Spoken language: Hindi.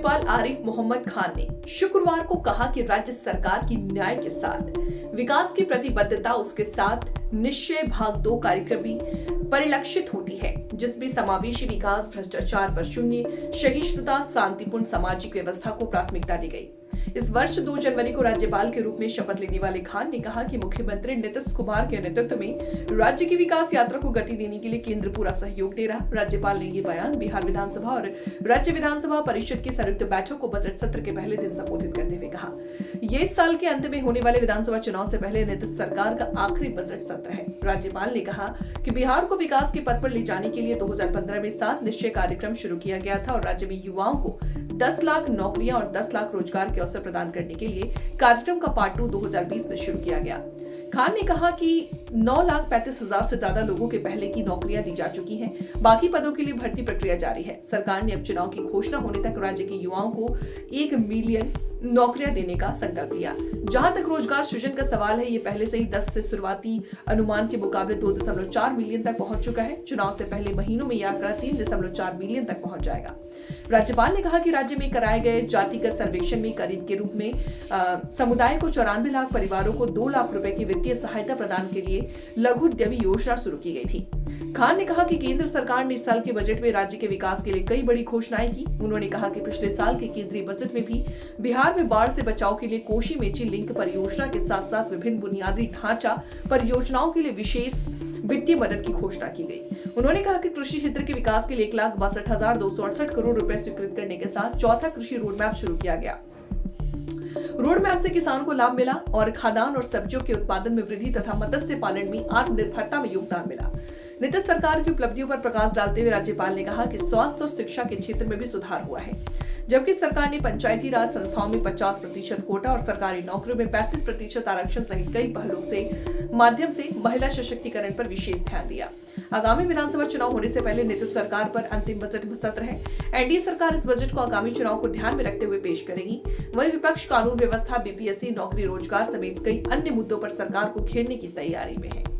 राज्यपाल आरिफ मोहम्मद खान ने शुक्रवार को कहा कि राज्य सरकार की न्याय के साथ विकास की प्रतिबद्धता उसके साथ निश्चय भाग 2 कार्यक्रम भी परिलक्षित होती है, जिसमें समावेशी विकास, भ्रष्टाचार पर शून्य, सहिष्णुता, शांतिपूर्ण सामाजिक व्यवस्था को प्राथमिकता दी गई। इस वर्ष 2 जनवरी को राज्यपाल के रूप में शपथ लेने वाले खान ने कहा कि मुख्यमंत्री नीतीश कुमार के नेतृत्व में राज्य की विकास यात्रा को गति देने के लिए केंद्र पूरा सहयोग दे रहा। राज्यपाल ने ये बयान बिहार विधानसभा और राज्य विधानसभा परिषद की संयुक्त बैठक को बजट सत्र के पहले दिन संबोधित करते हुए कहा। ये इस साल के अंत में होने वाले विधानसभा चुनाव से पहले नीतीश सरकार का आखिरी बजट सत्र है। राज्यपाल ने कहा कि बिहार को विकास के पथ पर ले जाने के लिए 2015 में 7 निश्चय कार्यक्रम शुरू किया गया था और राज्य में युवाओं को 10 लाख नौकरियां और 10 लाख रोजगार के अवसर प्रदान करने के लिए कार्यक्रम का पार्ट 2 2020 में शुरू किया गया। खान ने कहा कि 9,35,000 से ज्यादा लोगों के पहले की नौकरियां दी जा चुकी हैं। बाकी पदों के लिए भर्ती प्रक्रिया जारी है। सरकार ने अब चुनाव की घोषणा होने तक राज्य के युवाओं को 1 मिलियन नौकरियां देने का संकल्प लिया। जहां तक रोजगार सृजन का सवाल है, ये पहले से ही 10 से शुरुआती अनुमान के मुकाबले 2.4 मिलियन तक पहुंच चुका है। चुनाव से पहले महीनों में यह आंकड़ा 3.4 मिलियन तक पहुंच जाएगा। राज्यपाल ने कहा कि राज्य में कराए गए जातिगत सर्वेक्षण में करीब के रूप में समुदाय को 94 लाख परिवारों को 2 लाख रुपए की वित्तीय सहायता प्रदान के लिए लघु उद्यमी योजना शुरू की गई थी। खान ने कहा कि केंद्र सरकार ने इस साल के बजट में राज्य के विकास के लिए कई बड़ी घोषणाएं की। उन्होंने कहा कि पिछले साल के केंद्रीय बजट में भी बिहार में बाढ़ से बचाव के लिए कोशी मेची लिंक परियोजना के साथ साथ विभिन्न बुनियादी ढांचा परियोजनाओं के लिए विशेष वित्तीय मदद की घोषणा की गई। उन्होंने कहा कि कृषि क्षेत्र के विकास के लिए 1,62,268 करोड़ रुपए स्वीकृत करने के साथ चौथा कृषि रोडमैप शुरू किया गया। रोडमैप से किसान को लाभ मिला और खाद्यान्न और सब्जियों के उत्पादन में वृद्धि तथा मत्स्य पालन में आत्मनिर्भरता में योगदान मिला। नीतीश सरकार की उपलब्धियों पर प्रकाश डालते हुए राज्यपाल ने कहा कि स्वास्थ्य और शिक्षा के क्षेत्र में भी सुधार हुआ है, जबकि सरकार ने पंचायती राज संस्थाओं में 50% कोटा और सरकारी नौकरियों में 35% आरक्षण सहित कई पहलों से माध्यम से महिला सशक्तिकरण पर विशेष ध्यान दिया। आगामी विधानसभा चुनाव होने से पहले नीतीश सरकार पर अंतिम बजट सत्र है। एनडीए सरकार इस बजट को आगामी चुनाव को ध्यान में रखते हुए पेश करेगी। वहीं विपक्ष कानून व्यवस्था, बीपीएससी, नौकरी, रोजगार समेत कई अन्य मुद्दों पर सरकार को घेरने की तैयारी में है।